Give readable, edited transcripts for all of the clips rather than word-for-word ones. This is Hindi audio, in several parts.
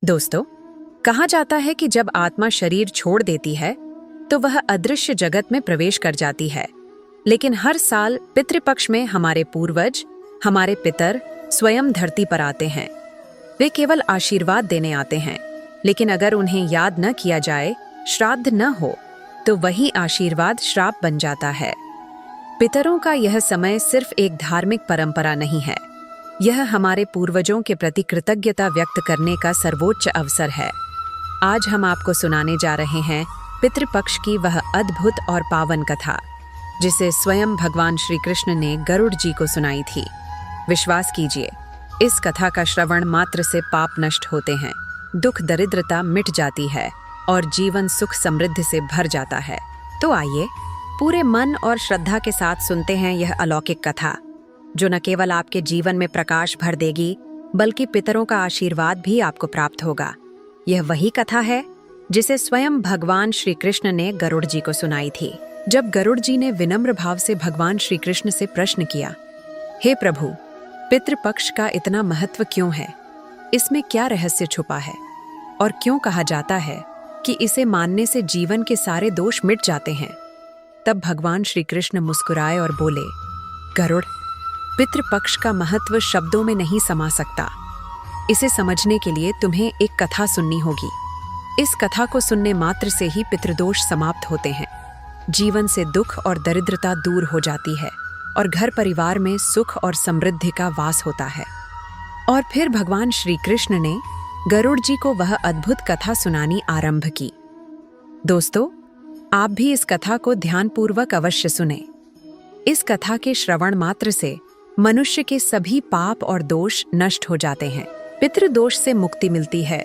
दोस्तों, कहा जाता है कि जब आत्मा शरीर छोड़ देती है तो वह अदृश्य जगत में प्रवेश कर जाती है। लेकिन हर साल पितृपक्ष में हमारे पूर्वज, हमारे पितर स्वयं धरती पर आते हैं। वे केवल आशीर्वाद देने आते हैं, लेकिन अगर उन्हें याद न किया जाए, श्राद्ध न हो, तो वही आशीर्वाद श्राप बन जाता है। पितरों का यह समय सिर्फ एक धार्मिक परंपरा नहीं है, यह हमारे पूर्वजों के प्रति कृतज्ञता व्यक्त करने का सर्वोच्च अवसर है। आज हम आपको सुनाने जा रहे हैं पितृपक्ष की वह अद्भुत और पावन कथा, जिसे स्वयं भगवान श्री कृष्ण ने गरुड़ जी को सुनाई थी। विश्वास कीजिए, इस कथा का श्रवण मात्र से पाप नष्ट होते हैं, दुख दरिद्रता मिट जाती है और जीवन सुख समृद्धि से भर जाता है। तो आइए पूरे मन और श्रद्धा के साथ सुनते हैं यह अलौकिक कथा, जो न केवल आपके जीवन में प्रकाश भर देगी, बल्कि पितरों का आशीर्वाद भी आपको प्राप्त होगा। यह वही कथा है जिसे स्वयं भगवान श्री कृष्ण ने गरुड़ जी को सुनाई थी। जब गरुड़ जी ने विनम्र भाव से भगवान श्री कृष्ण से प्रश्न किया, हे प्रभु, पितृपक्ष का इतना महत्व क्यों है? इसमें क्या रहस्य छुपा है? और क्यों कहा जाता है कि इसे मानने से जीवन के सारे दोष मिट जाते हैं? तब भगवान श्री कृष्ण मुस्कुराए और बोले, गरुड़, पितृपक्ष का महत्व शब्दों में नहीं समा सकता। इसे समझने के लिए तुम्हें एक कथा सुननी होगी। इस कथा को सुनने मात्र से ही पितृदोष समाप्त होते हैं, जीवन से दुख और दरिद्रता दूर हो जाती है और घर परिवार में सुख और समृद्धि का वास होता है। और फिर भगवान श्री कृष्ण ने गरुड़ जी को वह अद्भुत कथा सुनानी आरंभ की। दोस्तों, आप भी इस कथा को ध्यानपूर्वक अवश्य सुने। इस कथा के श्रवण मात्र से मनुष्य के सभी पाप और दोष नष्ट हो जाते हैं, पितृदोष से मुक्ति मिलती है,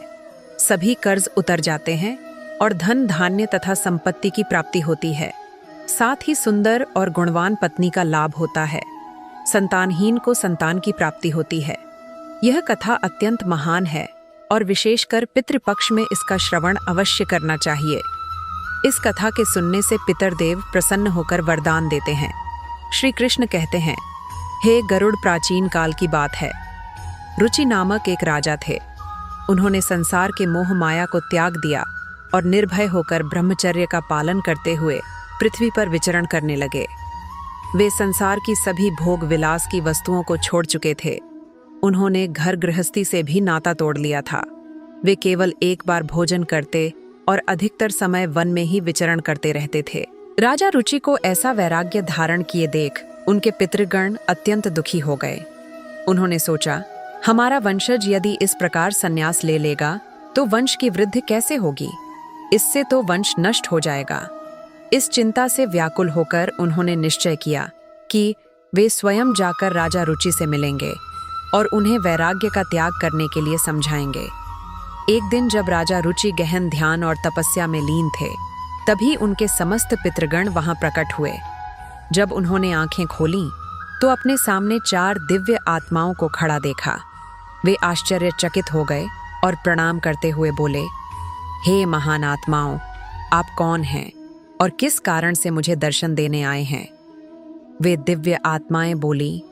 सभी कर्ज उतर जाते हैं और धन धान्य तथा संपत्ति की प्राप्ति होती है। साथ ही सुंदर और गुणवान पत्नी का लाभ होता है, संतानहीन को संतान की प्राप्ति होती है। यह कथा अत्यंत महान है और विशेषकर पितृपक्ष में इसका श्रवण अवश्य करना चाहिए। इस कथा के सुनने से पितरदेव प्रसन्न होकर वरदान देते हैं। श्री कृष्ण कहते हैं, हे गरुड़, प्राचीन काल की बात है। रुचि नामक एक राजा थे। उन्होंने संसार के मोह माया को त्याग दिया और निर्भय होकर ब्रह्मचर्य का पालन करते हुए पृथ्वी पर विचरण करने लगे। वे संसार की सभी भोग विलास की वस्तुओं को छोड़ चुके थे। उन्होंने घर गृहस्थी से भी नाता तोड़ लिया था। वे केवल एक बार भोजन करते और अधिकतर समय वन में ही विचरण करते रहते थे। राजा रुचि को ऐसा वैराग्य धारण किए देख उनके पितृगण अत्यंत दुखी हो गए। उन्होंने सोचा, हमारा वंशज यदि इस प्रकार संन्यास ले लेगा तो वंश की वृद्धि कैसे होगी? इससे तो वंश नष्ट हो जाएगा। इस चिंता से व्याकुल होकर उन्होंने निश्चय किया कि वे स्वयं जाकर राजा रुचि से मिलेंगे और उन्हें वैराग्य का त्याग करने के लिए समझाएंगे। एक दिन जब राजा रुचि गहन ध्यान और तपस्या में लीन थे, तभी उनके समस्त पितृगण वहां प्रकट हुए। जब उन्होंने आंखें खोलीं, तो अपने सामने 4 दिव्य आत्माओं को खड़ा देखा। वे आश्चर्यचकित हो गए और प्रणाम करते हुए बोले, हे महान आत्माओं, आप कौन हैं और किस कारण से मुझे दर्शन देने आए हैं? वे दिव्य आत्माएं बोली,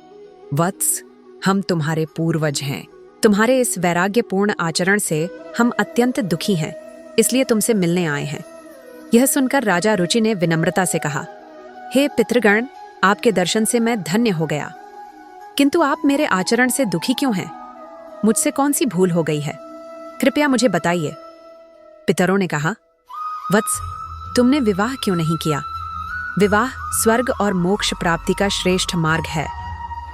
वत्स, हम तुम्हारे पूर्वज हैं। तुम्हारे इस वैराग्यपूर्ण आचरण से हम अत्यंत दुखी हैं, इसलिए तुमसे मिलने आए हैं। यह सुनकर राजा रुचि ने विनम्रता से कहा, हे पितृगण, आपके दर्शन से मैं धन्य हो गया, किंतु आप मेरे आचरण से दुखी क्यों हैं? मुझसे कौन सी भूल हो गई है? कृपया मुझे बताइए। पितरों ने कहा, वत्स, तुमने विवाह क्यों नहीं किया? विवाह स्वर्ग और मोक्ष प्राप्ति का श्रेष्ठ मार्ग है।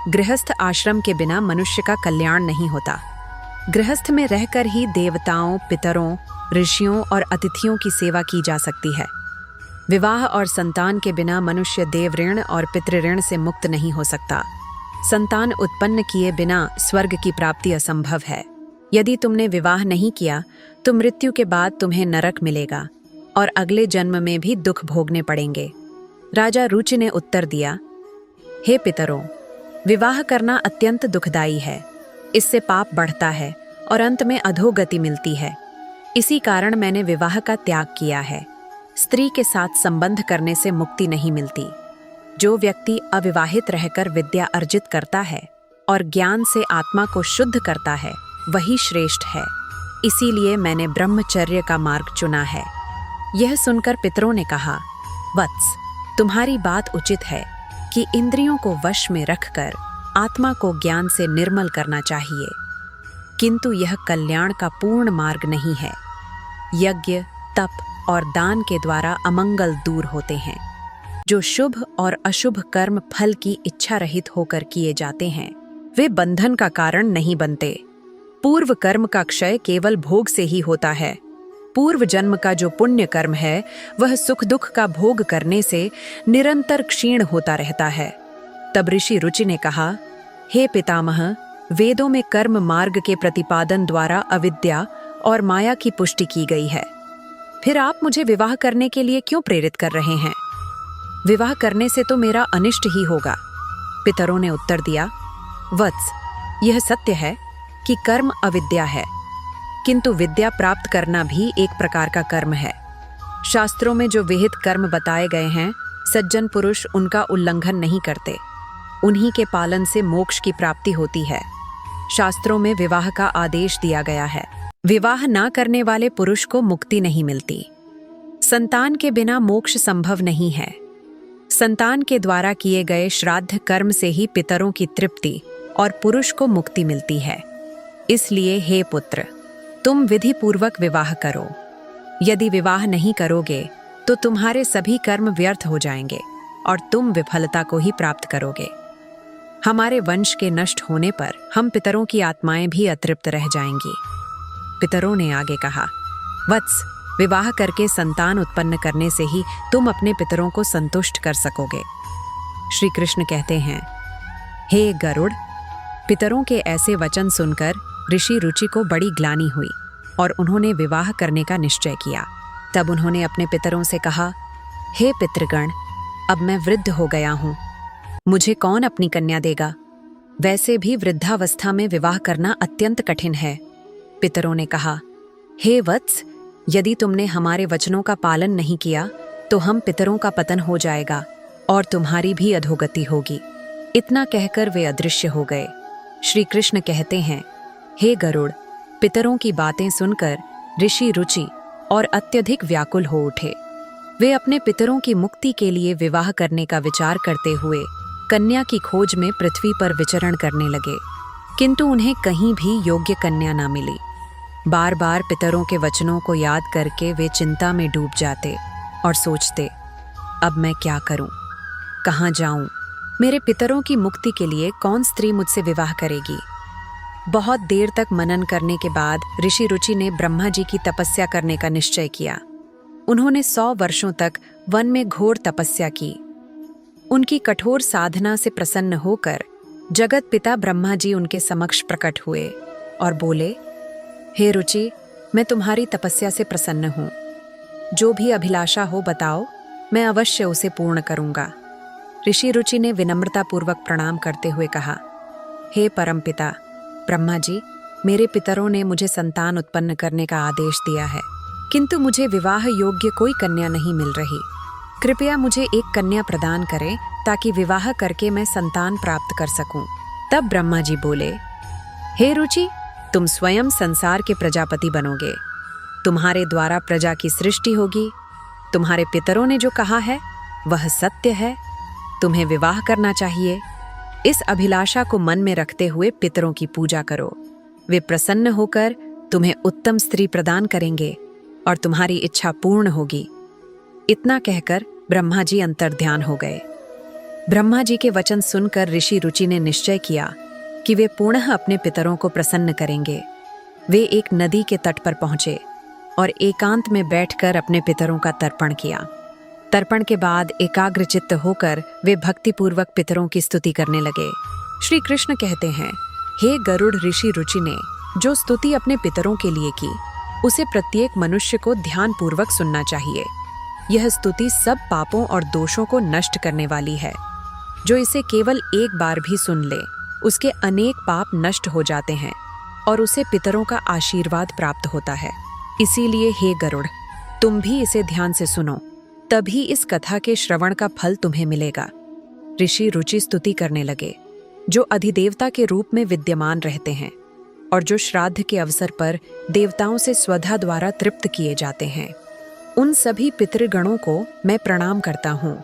गृहस्थ आश्रम के बिना मनुष्य का कल्याण नहीं होता। गृहस्थ में रहकर ही देवताओं, पितरों, ऋषियों और अतिथियों की सेवा की जा सकती है। विवाह और संतान के बिना मनुष्य देव ऋण और पितृ ऋण से मुक्त नहीं हो सकता। संतान उत्पन्न किए बिना स्वर्ग की प्राप्ति असंभव है। यदि तुमने विवाह नहीं किया तो मृत्यु के बाद तुम्हें नरक मिलेगा और अगले जन्म में भी दुख भोगने पड़ेंगे। राजा रुचि ने उत्तर दिया, हे पितरों, विवाह करना अत्यंत दुखदायी है। इससे पाप बढ़ता है और अंत में अधोगति मिलती है। इसी कारण मैंने विवाह का त्याग किया है। स्त्री के साथ संबंध करने से मुक्ति नहीं मिलती। जो व्यक्ति अविवाहित रहकर विद्या अर्जित करता है और ज्ञान से आत्मा को शुद्ध करता है, वही श्रेष्ठ है। इसीलिए मैंने ब्रह्मचर्य का मार्ग चुना है। यह सुनकर पितरों ने कहा, वत्स, तुम्हारी बात उचित है कि इंद्रियों को वश में रखकर आत्मा को ज्ञान से निर्मल करना चाहिए, किंतु यह कल्याण का पूर्ण मार्ग नहीं है। यज्ञ, तप और दान के द्वारा अमंगल दूर होते हैं। जो शुभ और अशुभ कर्म फल की इच्छा रहित होकर किए जाते हैं, वे बंधन का कारण नहीं बनते। पूर्व कर्म का क्षय केवल भोग से ही होता है। पूर्व जन्म का जो पुण्य कर्म है, वह सुख दुख का भोग करने से निरंतर क्षीण होता रहता है। तब ऋषि रुचि ने कहा, हे पितामह, वेदों में कर्म मार्ग के प्रतिपादन द्वारा अविद्या और माया की पुष्टि की गई है। फिर आप मुझे विवाह करने के लिए क्यों प्रेरित कर रहे हैं? विवाह करने से तो मेरा अनिष्ट ही होगा। पितरों ने उत्तर दिया, वत्स, यह सत्य है कि कर्म अविद्या है, किंतु विद्या प्राप्त करना भी एक प्रकार का कर्म है। शास्त्रों में जो विहित कर्म बताए गए हैं, सज्जन पुरुष उनका उल्लंघन नहीं करते। उन्हीं के पालन से मोक्ष की प्राप्ति होती है। शास्त्रों में विवाह का आदेश दिया गया है। विवाह ना करने वाले पुरुष को मुक्ति नहीं मिलती। संतान के बिना मोक्ष संभव नहीं है। संतान के द्वारा किए गए श्राद्ध कर्म से ही पितरों की तृप्ति और पुरुष को मुक्ति मिलती है। इसलिए हे पुत्र, तुम विधि पूर्वक विवाह करो। यदि विवाह नहीं करोगे तो तुम्हारे सभी कर्म व्यर्थ हो जाएंगे और तुम विफलता को ही प्राप्त करोगे। हमारे वंश के नष्ट होने पर हम पितरों की आत्माएं भी अतृप्त रह जाएंगी। पितरों ने आगे कहा, वत्स, विवाह करके संतान उत्पन्न करने से ही तुम अपने पितरों को संतुष्ट कर सकोगे। श्री कृष्ण कहते हैं, हे गरुड़, पितरों के ऐसे वचन सुनकर ऋषि रुचि को बड़ी ग्लानि हुई और उन्होंने विवाह करने का निश्चय किया। तब उन्होंने अपने पितरों से कहा, हे पितृगण, अब मैं वृद्ध हो गया हूँ, मुझे कौन अपनी कन्या देगा? वैसे भी वृद्धावस्था में विवाह करना अत्यंत कठिन है। पितरों ने कहा, हे वत्स, यदि तुमने हमारे वचनों का पालन नहीं किया तो हम पितरों का पतन हो जाएगा और तुम्हारी भी अधोगति होगी। इतना कहकर वे अदृश्य हो गए। श्री कृष्ण कहते हैं, हे गरुड़, पितरों की बातें सुनकर ऋषि रुचि और अत्यधिक व्याकुल हो उठे। वे अपने पितरों की मुक्ति के लिए विवाह करने का विचार करते हुए कन्या की खोज में पृथ्वी पर विचरण करने लगे, किंतु उन्हें कहीं भी योग्य कन्या न मिली। बार बार पितरों के वचनों को याद करके वे चिंता में डूब जाते और सोचते, अब मैं क्या करूं? कहाँ जाऊं? मेरे पितरों की मुक्ति के लिए कौन स्त्री मुझसे विवाह करेगी? बहुत देर तक मनन करने के बाद ऋषि रुचि ने ब्रह्मा जी की तपस्या करने का निश्चय किया। उन्होंने 100 वर्षों तक वन में घोर तपस्या की। उनकी कठोर साधना से प्रसन्न होकर जगत पिता ब्रह्मा जी उनके समक्ष प्रकट हुए और बोले, हे रुचि, मैं तुम्हारी तपस्या से प्रसन्न हूँ। जो भी अभिलाषा हो बताओ, मैं अवश्य उसे पूर्ण करूँगा। ऋषि रुचि ने विनम्रतापूर्वक प्रणाम करते हुए कहा, हे परमपिता ब्रह्मा जी, मेरे पितरों ने मुझे संतान उत्पन्न करने का आदेश दिया है, किंतु मुझे विवाह योग्य कोई कन्या नहीं मिल रही। कृपया मुझे एक कन्या प्रदान करें ताकि विवाह करके मैं संतान प्राप्त कर सकूं। तब ब्रह्मा जी बोले, हे रुचि, तुम स्वयं संसार के प्रजापति बनोगे। तुम्हारे द्वारा प्रजा की सृष्टि होगी। तुम्हारे पितरों ने जो कहा है वह सत्य है। तुम्हें विवाह करना चाहिए। इस अभिलाषा को मन में रखते हुए पितरों की पूजा करो। वे प्रसन्न होकर तुम्हें उत्तम स्त्री प्रदान करेंगे और तुम्हारी इच्छा पूर्ण होगी। इतना कहकर ब्रह्मा जी अंतर्ध्यान हो गए। ब्रह्मा जी के वचन सुनकर ऋषि रुचि ने निश्चय किया कि वे पुनः अपने पितरों को प्रसन्न करेंगे। वे एक नदी के तट पर पहुंचे और एकांत में बैठकर अपने पितरों का तर्पण किया। तर्पण के बाद एकाग्रचित्त होकर वे भक्तिपूर्वक पितरों की स्तुति करने लगे। श्री कृष्ण कहते हैं, हे गरुड़, ऋषि रुचि ने जो स्तुति अपने पितरों के लिए की, उसे प्रत्येक मनुष्य को ध्यानपूर्वक सुनना चाहिए। यह स्तुति सब पापों और दोषों को नष्ट करने वाली है। जो इसे केवल एक बार भी सुन ले, उसके अनेक पाप नष्ट हो जाते हैं और उसे पितरों का आशीर्वाद प्राप्त होता है। इसीलिए हे गरुड़, तुम भी इसे ध्यान से सुनो, तभी इस कथा के श्रवण का फल तुम्हें मिलेगा। ऋषि रुचि स्तुति करने लगे, जो अधिदेवता के रूप में विद्यमान रहते हैं। और जो श्राद्ध के अवसर पर देवताओं से स्वधा द्वारा तृप्त किए जाते हैं। उन सभी पितृगणों को मैं प्रणाम करता हूँ।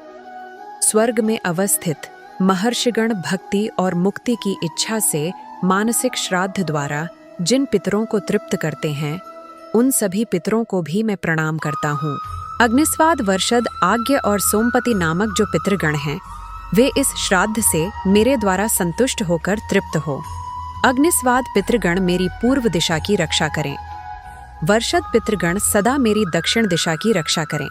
स्वर्ग में अवस्थित महर्षिगण भक्ति और मुक्ति की इच्छा से मानसिक श्राद्ध द्वारा जिन पितरों को तृप्त करते हैं, उन सभी पितरों को भी मैं प्रणाम करता हूँ। अग्निस्वाद, वर्षद, आज्ञ और सोमपति नामक जो पितृगण हैं, वे इस श्राद्ध से मेरे द्वारा संतुष्ट होकर तृप्त हो। अग्निस्वाद पितृगण मेरी पूर्व दिशा की रक्षा करें। वर्षद पितृगण सदा मेरी दक्षिण दिशा की रक्षा करें।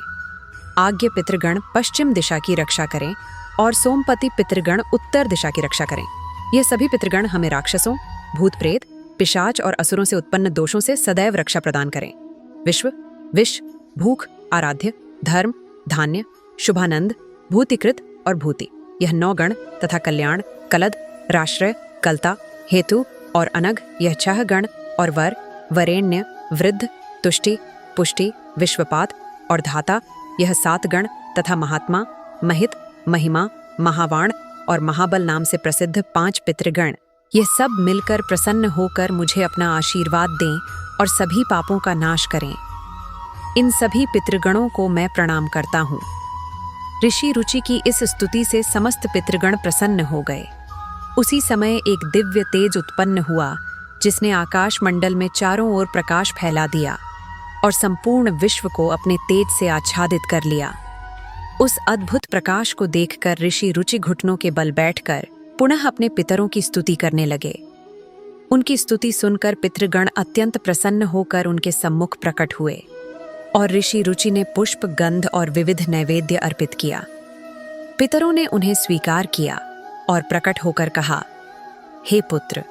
आज्ञ पितृगण पश्चिम दिशा की रक्षा करें और सोमपति पितृगण उत्तर दिशा की रक्षा करें। ये सभी पितृगण हमें राक्षसों, भूत प्रेत, पिशाच और असुरों से उत्पन्न दोषों से सदैव रक्षा प्रदान करें। विश्व, विष, भूख, आराध्य, धर्म, धान्य, शुभानंद, भूतिकृत और भूति, यह 9 गण तथा कल्याण, कलद, राश्रय, कलता, हेतु और अनग, यह 6 गण और वर, वरेण्य, वृद्ध, तुष्टि, पुष्टि, विश्वपात और धाता, यह 7 गण तथा महात्मा, महित, महिमा, महावाण और महाबल नाम से प्रसिद्ध 5 पितृगण, ये सब मिलकर प्रसन्न होकर मुझे अपना आशीर्वाद दें और सभी पापों का नाश करें। इन सभी पितृगणों को मैं प्रणाम करता हूँ। ऋषि रुचि की इस स्तुति से समस्त पितृगण प्रसन्न हो गए। उसी समय एक दिव्य तेज उत्पन्न हुआ, जिसने आकाश मंडल में चारों ओर प्रकाश फैला दिया और संपूर्ण विश्व को अपने तेज से आच्छादित कर लिया। उस अद्भुत प्रकाश को देखकर ऋषि रुचि घुटनों के बल बैठकर पुनः अपने पितरों की स्तुति करने लगे। उनकी स्तुति सुनकर पितृगण अत्यंत प्रसन्न होकर उनके सम्मुख प्रकट हुए और ऋषि रुचि ने पुष्प, गंध और विविध नैवेद्य अर्पित किया। पितरों ने उन्हें स्वीकार किया और प्रकट होकर कहा, हे पुत्र,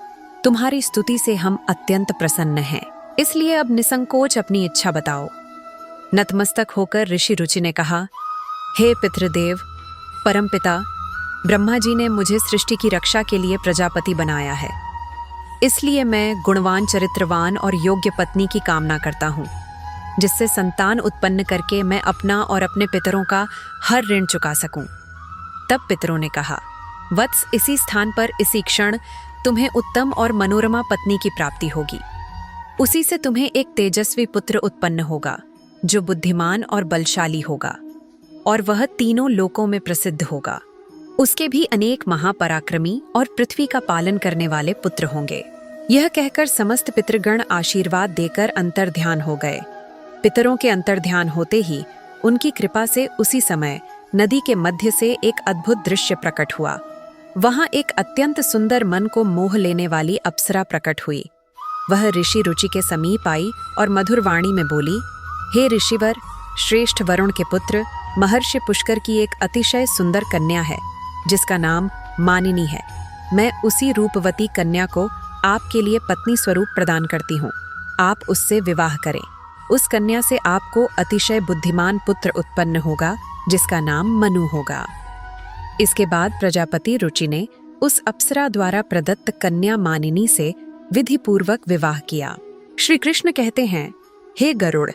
तुम्हारी स्तुति से हम अत्यंत प्रसन्न हैं, इसलिए अब निसंकोच अपनी इच्छा बताओ। नतमस्तक होकर ऋषि रुचि ने कहा, हे पितृदेव, परमपिता, ब्रह्मा जी ने मुझे सृष्टि की रक्षा के लिए प्रजापति बनाया है, इसलिए मैं गुणवान, चरित्रवान और योग्य पत्नी की कामना करता हूँ, जिससे संतान उत्पन्न करके मैं अपना और अपने पितरों का हर ऋण चुका सकूं। तब पितरों ने कहा, वत्स, इसी स्थान पर इसी क्षण तुम्हें उत्तम और मनोरमा पत्नी की प्राप्ति होगी। उसी से तुम्हें एक तेजस्वी पुत्र उत्पन्न होगा, जो बुद्धिमान और बलशाली होगा, और वह तीनों लोकों में प्रसिद्ध होगा। उसके भी अनेक महापराक्रमी और पृथ्वी का पालन करने वाले पुत्र होंगे। यह कहकर समस्त पितृगण आशीर्वाद देकर अंतर्ध्यान हो गए। पितरों के अंतर्ध्यान होते ही उनकी कृपा से उसी समय नदी के मध्य से एक अद्भुत दृश्य प्रकट हुआ। वहां एक अत्यंत सुंदर, मन को मोह लेने वाली अप्सरा प्रकट हुई। वह ऋषि रुचि के समीप आई और मधुर वाणी में बोली, हे ऋषिवर, श्रेष्ठ वरुण के पुत्र, महर्षि पुष्कर की एक अतिशय सुंदर कन्या है, जिसका नाम मानिनी है। मैं उसी रूपवती कन्या को आपके लिए पत्नी स्वरूप प्रदान करती हूँ। आप उससे विवाह करें। उस कन्या से आपको अतिशय बुद्धिमान पुत्र उत्पन्न होगा, जिसका नाम मनु होगा। इसके बाद प्रजापति रुचि ने उस अप्सरा द्वारा प्रदत्त कन्या मानिनी से विधि पूर्वक विवाह किया। श्री कृष्ण कहते हैं, हे गरुड़,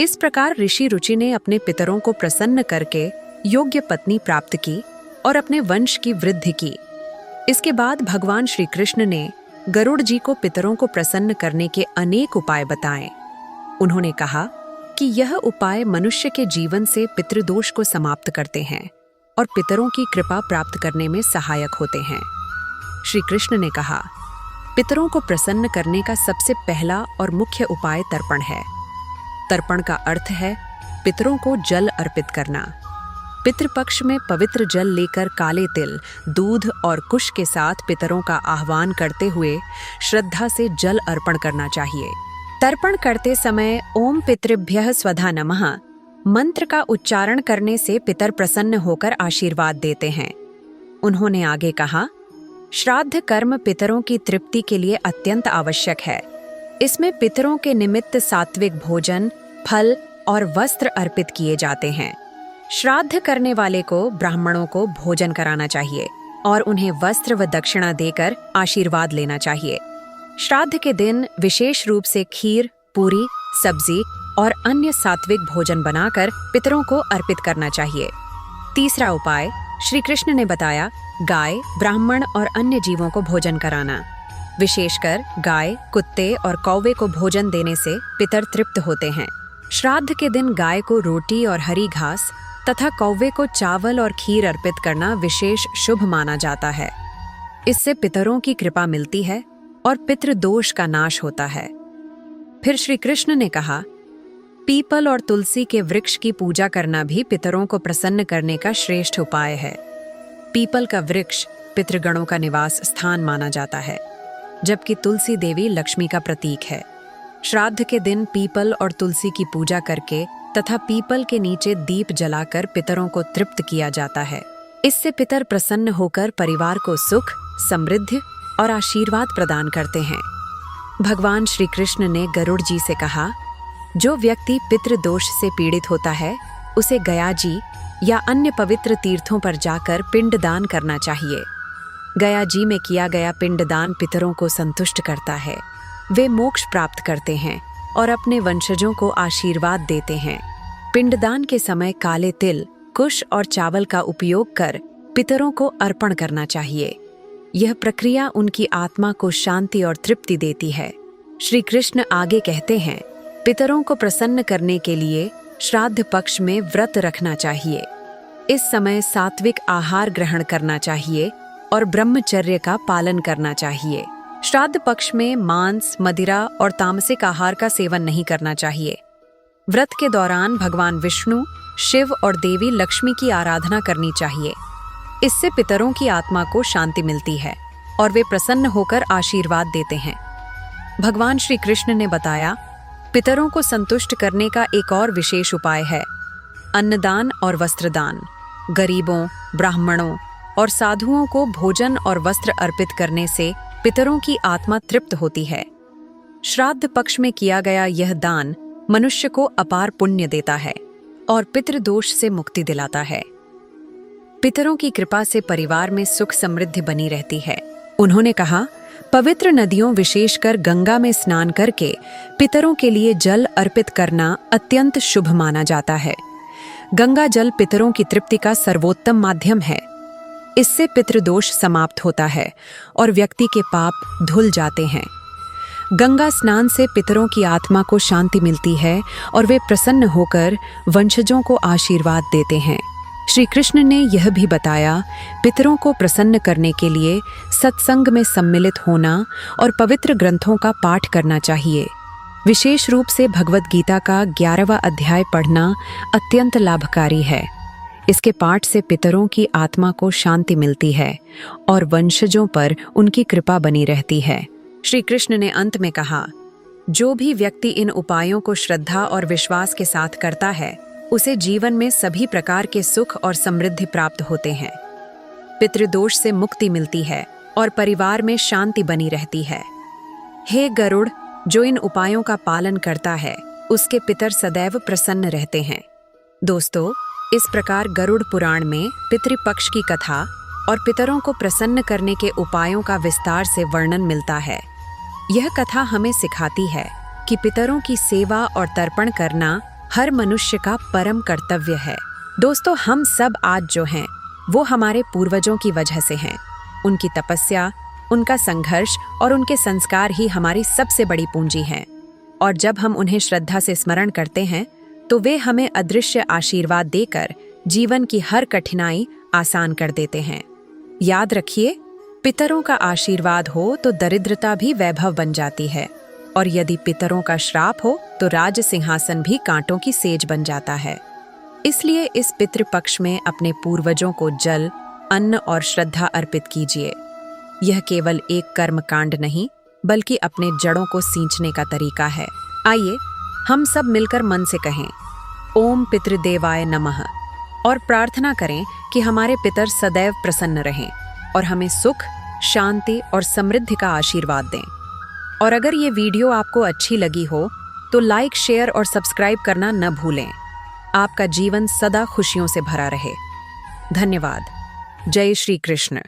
इस प्रकार ऋषि रुचि ने अपने पितरों को प्रसन्न करके योग्य पत्नी प्राप्त की और अपने वंश की वृद्धि की। इसके बाद भगवान श्री कृष्ण ने गरुड़ जी को पितरों को प्रसन्न करने के अनेक उपाय बताए। उन्होंने कहा कि यह उपाय मनुष्य के जीवन से पितृदोष को समाप्त करते हैं और पितरों की कृपा प्राप्त करने में सहायक होते हैं। श्री कृष्ण ने कहा, पितरों को प्रसन्न करने का सबसे पहला और मुख्य उपाय तर्पण है। तर्पण का अर्थ है पितरों को जल अर्पित करना। पितृपक्ष में पवित्र जल लेकर काले तिल, दूध और कुश के साथ पितरों का आह्वान करते हुए श्रद्धा से जल अर्पण करना चाहिए। तर्पण करते समय ओम पितृभ्यः स्वधा नमः मंत्र का उच्चारण करने से पितर प्रसन्न होकर आशीर्वाद देते हैं। उन्होंने आगे कहा, श्राद्ध कर्म पितरों की तृप्ति के लिए अत्यंत आवश्यक है। इसमें पितरों के निमित्त सात्विक भोजन, फल और वस्त्र अर्पित किए जाते हैं। श्राद्ध करने वाले को ब्राह्मणों को भोजन कराना चाहिए और उन्हें वस्त्र व दक्षिणा देकर आशीर्वाद लेना चाहिए। श्राद्ध के दिन विशेष रूप से खीर, पूरी, सब्जी और अन्य सात्विक भोजन बनाकर पितरों को अर्पित करना चाहिए। तीसरा उपाय श्री कृष्ण ने बताया, गाय, ब्राह्मण और अन्य जीवों को भोजन कराना। विशेषकर गाय, कुत्ते और कौवे को भोजन देने से पितर तृप्त होते हैं। श्राद्ध के दिन गाय को रोटी और हरी घास तथा कौवे को चावल और खीर अर्पित करना विशेष शुभ माना जाता है। इससे पितरों की कृपा मिलती है और पितृदोष का नाश होता है। फिर श्री कृष्ण ने कहा, पीपल और तुलसी के वृक्ष की पूजा करना भी पितरों को प्रसन्न करने का श्रेष्ठ उपाय है। पीपल का वृक्ष पितृगणों का निवास स्थान माना जाता है, जबकि तुलसी देवी लक्ष्मी का प्रतीक है। श्राद्ध के दिन पीपल और तुलसी की पूजा करके तथा पीपल के नीचे दीप जलाकर पितरों को तृप्त किया जाता है। इससे पितर प्रसन्न होकर परिवार को सुख, समृद्धि और आशीर्वाद प्रदान करते हैं। भगवान श्री कृष्ण ने गरुड़ जी से कहा, जो व्यक्ति पितृदोष से पीड़ित होता है उसे गया जी या अन्य पवित्र तीर्थों पर जाकर पिंडदान करना चाहिए। गया जी में किया गया पिंडदान पितरों को संतुष्ट करता है। वे मोक्ष प्राप्त करते हैं और अपने वंशजों को आशीर्वाद देते हैं। पिंडदान के समय काले तिल, कुश और चावल का उपयोग कर पितरों को अर्पण करना चाहिए। यह प्रक्रिया उनकी आत्मा को शांति और तृप्ति देती है। श्री कृष्ण आगे कहते हैं, पितरों को प्रसन्न करने के लिए श्राद्ध पक्ष में व्रत रखना चाहिए। इस समय सात्विक आहार ग्रहण करना चाहिए और ब्रह्मचर्य का पालन करना चाहिए। श्राद्ध पक्ष में मांस, मदिरा और तामसिक आहार का सेवन नहीं करना चाहिए। व्रत के दौरान भगवान विष्णु, शिव और देवी लक्ष्मी की आराधना करनी चाहिए। इससे पितरों की आत्मा को शांति मिलती है और वे प्रसन्न होकर आशीर्वाद देते हैं। भगवान श्री कृष्ण ने बताया, पितरों को संतुष्ट करने का एक और विशेष उपाय है अन्नदान और वस्त्रदान। गरीबों, ब्राह्मणों और साधुओं को भोजन और वस्त्र अर्पित करने से पितरों की आत्मा तृप्त होती है। श्राद्ध पक्ष में किया गया यह दान मनुष्य को अपार पुण्य देता है और पितृदोष से मुक्ति दिलाता है। पितरों की कृपा से परिवार में सुख समृद्धि बनी रहती है। उन्होंने कहा, पवित्र नदियों विशेषकर गंगा में स्नान करके पितरों के लिए जल अर्पित करना अत्यंत शुभ माना जाता है। गंगा जल पितरों की तृप्ति का सर्वोत्तम माध्यम है। इससे पितृदोष समाप्त होता है और व्यक्ति के पाप धुल जाते हैं। गंगा स्नान से पितरों की आत्मा को शांति मिलती है और वे प्रसन्न होकर वंशजों को आशीर्वाद देते हैं। श्री कृष्ण ने यह भी बताया, पितरों को प्रसन्न करने के लिए सत्संग में सम्मिलित होना और पवित्र ग्रंथों का पाठ करना चाहिए। विशेष रूप से भगवद गीता का 11वां अध्याय पढ़ना अत्यंत लाभकारी है। इसके पाठ से पितरों की आत्मा को शांति मिलती है और वंशजों पर उनकी कृपा बनी रहती है। श्री कृष्ण ने अंत में कहा, जो भी व्यक्ति इन उपायों को श्रद्धा और विश्वास के साथ करता है उसे जीवन में सभी प्रकार के सुख और समृद्धि प्राप्त होते हैं। पितृदोष से मुक्ति मिलती है और परिवार में शांति बनी रहती है। हे गरुड़, जो इन उपायों का पालन करता है उसके पितर सदैव प्रसन्न रहते हैं। दोस्तों, इस प्रकार गरुड़ पुराण में पितृपक्ष की कथा और पितरों को प्रसन्न करने के उपायों का विस्तार से वर्णन मिलता है। यह कथा हमें सिखाती है कि पितरों की सेवा और तर्पण करना हर मनुष्य का परम कर्तव्य है। दोस्तों, हम सब आज जो हैं वो हमारे पूर्वजों की वजह से हैं। उनकी तपस्या, उनका संघर्ष और उनके संस्कार ही हमारी सबसे बड़ी पूंजी हैं। और जब हम उन्हें श्रद्धा से स्मरण करते हैं तो वे हमें अदृश्य आशीर्वाद देकर जीवन की हर कठिनाई आसान कर देते हैं। याद रखिए, पितरों का आशीर्वाद हो तो दरिद्रता भी वैभव बन जाती है, और यदि पितरों का श्राप हो तो राज सिंहासन भी कांटों की सेज बन जाता है। इसलिए इस पितृपक्ष में अपने पूर्वजों को जल, अन्न और श्रद्धा अर्पित कीजिए। यह केवल एक कर्म कांड नहीं बल्कि अपने जड़ों को सींचने का तरीका है। आइए हम सब मिलकर मन से कहें, ओम पितृदेवाय नमः, और प्रार्थना करें कि हमारे पितर सदैव प्रसन्न रहें और हमें सुख, शांति और समृद्धि का आशीर्वाद दें। और अगर ये वीडियो आपको अच्छी लगी हो तो लाइक, शेयर और सब्सक्राइब करना न भूलें। आपका जीवन सदा खुशियों से भरा रहे। धन्यवाद। जय श्री कृष्ण।